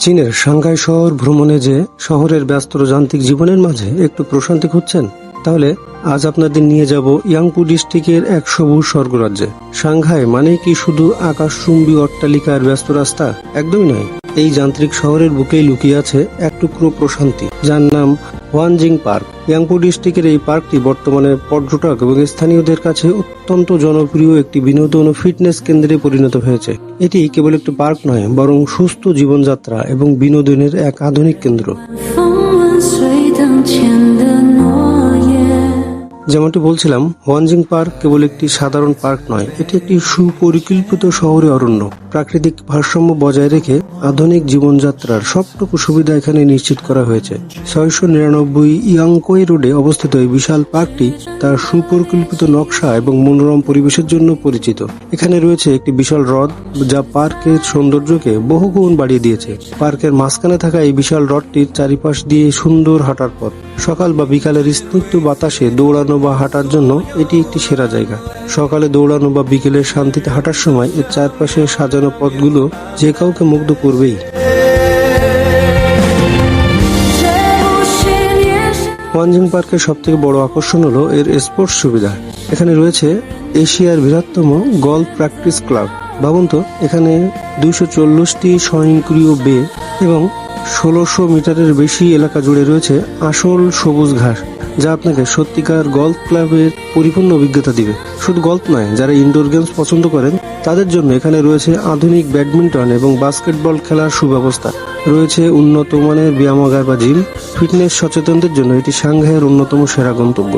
চীনের সাংহাই শহর ভ্রমণে যে শহরের ব্যস্ত যান্ত্রিক জীবনের মাঝে একটু প্রশান্তি খুঁজছেন, তাহলে আজ আপনাদের নিয়ে যাব ইয়াংপু ডিস্ট্রিক্টের এক সবুজ স্বর্গরাজ্যে। সাংহাই মানে কি শুধু আকাশচুম্বী অট্টালিকার ব্যস্ত রাস্তা? একদমই নয়। এই যান্ত্রিক শহরের বুকেই লুকিয়ে আছে এক টুকরো প্রশান্তি, যার নাম ওয়ানজিং পার্ক। ইয়াংপু ডিস্ট্রিক্টের এই পার্কটি বর্তমানে পর্যটক এবং স্থানীয়দের কাছে অত্যন্ত জনপ্রিয় একটি বিনোদন ও ফিটনেস কেন্দ্রে পরিণত হয়েছে। এটি কেবল একটি পার্ক নয়, বরং সুস্থ জীবনযাত্রা এবং বিনোদনের এক আধুনিক কেন্দ্র। যেমনটি বলছিলাম, ওয়ানজিং পার্ক কেবল একটি সাধারণ পার্ক নয়, এটি একটি সুপরিকল্পিত শহরে অরণ্য। প্রাকৃতিক ভারসাম্য বজায় রেখে আধুনিক জীবনযাত্রার সবটুকু সুবিধা এখানে নিশ্চিত করা হয়েছে। 699 ইয়াংকোই রোডে অবস্থিত এই বিশাল পার্কটি তার সুপরিকল্পিত নকশা এবং মনোরম পরিবেশের জন্য পরিচিত। এখানে রয়েছে একটি বিশাল হ্রদ, যা পার্কের সৌন্দর্যকে বহুগুণ বাড়িয়ে দিয়েছে। পার্কের মাঝখানে থাকা এই বিশাল হ্রদটির চারিপাশ দিয়ে সুন্দর হাঁটার পথ। সকাল বা বিকালের স্নিগ্ধ বাতাসে দৌড়ানো বা হাঁটার জন্য এটি একটি সেরা জায়গা। সকালে দৌড়ানো বা বিকেলের শান্তিতে হাঁটার সময় এর চারপাশে সাজানো পথগুলো যে কাউকে মুগ্ধ করবেই। ওয়ানজিং পার্কের সবথেকে বড় আকর্ষণ হলো এর স্পোর্টস সুবিধা। এখানে রয়েছে এশিয়ার বৃহত্তম গলফ প্র্যাকটিস ক্লাব। ভাবুন তো, এখানে 240টি স্বয়ংক্রিয় বে এবং 1600 মিটারের বেশি এলাকা জুড়ে রয়েছে আসল সবুজ ঘাস, যা আপনাকে সত্যিকার গলফ ক্লাবের পরিপূর্ণ অভিজ্ঞতা দিবে। শুধু গলফ নয়, যারা ইনডোর গেমস পছন্দ করেন তাদের জন্য এখানে রয়েছে আধুনিক ব্যাডমিন্টন এবং বাস্কেটবল খেলার সুব্যবস্থা। রয়েছে উন্নত মানের ব্যায়ামাগার বা জিম। ফিটনেস সচেতনদের জন্য এটি সাংহাইয়ের অন্যতম সেরা গন্তব্য।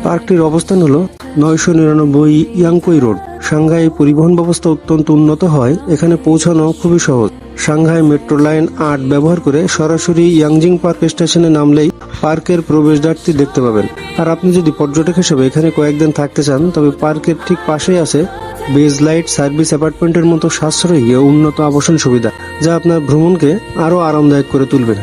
পার্কটির অবস্থান হলো 999 ইয়াংকোই রোড। সাংহাই পরিবহন ব্যবস্থা অত্যন্ত উন্নত হয়, এখানে পৌঁছানো খুবই সহজ। সাংহাই মেট্রো লাইন 8 ব্যবহার করে সরাসরি ইয়াংজিং পার্ক স্টেশনে নামলেই পার্কের প্রবেশদ্বারটি দেখতে পাবেন। আর আপনি যদি পর্যটক হিসেবে এখানে কয়েকদিন থাকতে চান, তবে পার্কের ঠিক পাশেই আছে বেজ লাইট সার্ভিস অ্যাপার্টমেন্টের মতো সাশ্রয়ী ও উন্নত আবাসন সুবিধা, যা আপনার ভ্রমণকে আরো আরামদায়ক করে তুলবে।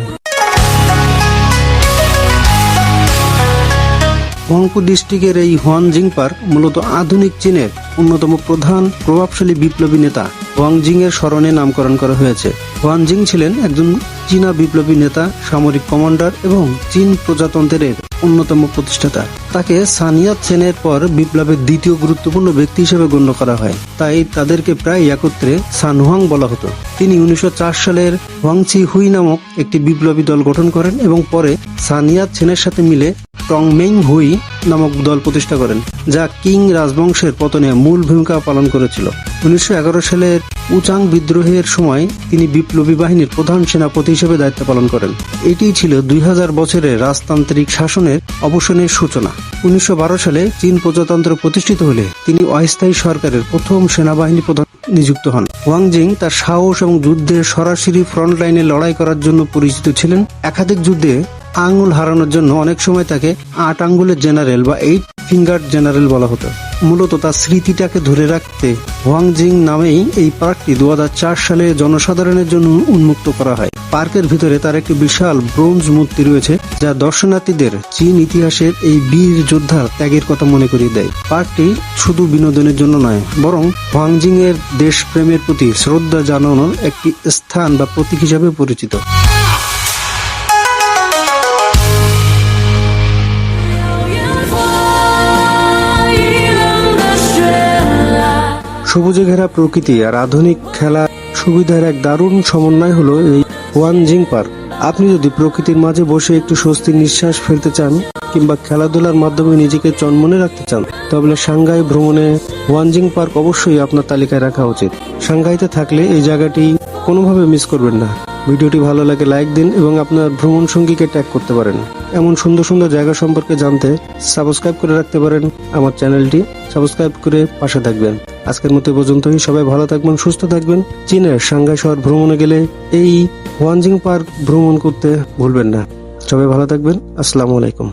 ইয়াংপু ডিস্ট্রিক্টের এই ওয়ানজিং পার্ক মূলত আধুনিক চীনের অন্যতম প্রধান প্রভাবশালী বিপ্লবী নেতা ওয়াংজিং এর স্মরণে নামকরণ করা হয়েছে। ওয়ানজিং ছিলেন একজন চীনা বিপ্লবী নেতা, সামরিক কমান্ডার এবং চীন প্রজাতন্ত্রের অন্যতম প্রতিষ্ঠাতা। তাকে সানিয়া সেনের পর বিপ্লবের দ্বিতীয় গুরুত্বপূর্ণ ব্যক্তি হিসেবে গণ্য করা হয়, তাই তাদেরকে প্রায় একত্রে সানহুয়াং বলা হতো। তিনি 1904 সালের ওয়াংচি হুই নামক একটি বিপ্লবী দল গঠন করেন এবং পরে সানিয়া সেনের সাথে মিলে টংমেং হুই নামক দল প্রতিষ্ঠা করেন, যা কিং রাজবংশের পতনে মূল ভূমিকা পালন করেছিল। 1911 সালের উচাং বিদ্রোহের সময় তিনি বিপ্লবী বাহিনীর প্রধান সেনাপতি হিসেবে দায়িত্ব পালন করেন। এটি ছিল 2000 বছরের রাজতান্ত্রিক শাসনের অবসানের সূচনা। 1912 সালে চীন প্রজাতন্ত্র প্রতিষ্ঠিত হলে তিনি অস্থায়ী সরকারের প্রথম সেনাবাহিনী প্রধান নিযুক্ত হন। ওয়াংজিং তার সাহস এবং যুদ্ধের সরাসরি ফ্রন্ট লাইনে লড়াই করার জন্য পরিচিত ছিলেন। একাধিক যুদ্ধে আঙ্গুল হারানোর জন্য অনেক সময় তাকে 8 আঙ্গুলের জেনারেল বা 8 ফিঙ্গার জেনারেল বলা হতো। মূলত তার স্মৃতিটাকে ধরে রাখতে ওয়াংজিং নামেই এই পার্কটি 2004 সালে জনসাধারণের জন্য উন্মুক্ত করা হয়। পার্কের ভিতরে তার একটি বিশাল ব্রোঞ্জ মূর্তি রয়েছে, যা দর্শনার্থীদের চীন ইতিহাসের এই বীর যোদ্ধার ত্যাগের কথা মনে করিয়ে দেয়। পার্কটি শুধু বিনোদনের জন্য নয়, বরং ওয়াংজিং এর দেশপ্রেমের প্রতি শ্রদ্ধা জানানোর একটি স্থান বা প্রতীক হিসাবে পরিচিত। সবুজে ঘেরা প্রকৃতি আর আধুনিক খেলা সুবিধার এক দারুণ সমন্বয় হলো এই ওয়ানজিং পার্ক। আপনি যদি প্রকৃতির মাঝে বসে একটু স্বস্তির নিঃশ্বাস ফেলতে চান কিংবা খেলাধুলার মাধ্যমে নিজেকে চনমনে রাখতে চান, তাহলে সাংহাই ভ্রমণে ওয়ানজিং পার্ক অবশ্যই আপনার তালিকায় রাখা উচিত। সাংহাইতে থাকলে এই জায়গাটি কোনোভাবে মিস করবেন না। ভিডিওটি ভালো লাগে লাইক দিন এবং আপনার ভ্রমণ সঙ্গীকে ট্যাগ করতে পারেন। এমন সুন্দর সুন্দর জায়গা সম্পর্কে জানতে সাবস্ক্রাইব করে রাখতে পারেন আমার চ্যানেলটি। সাবস্ক্রাইব করে পাশে থাকবেন। আজকের মতো পর্যন্তই। সবাই ভালো থাকবেন, সুস্থ থাকবেন। চীনের সাংহাই শহর ভ্রমণে গেলে এই ওয়ানজিং পার্ক ভ্রমণ করতে ভুলবেন না। সবাই ভালো থাকবেন। আসসালামু আলাইকুম।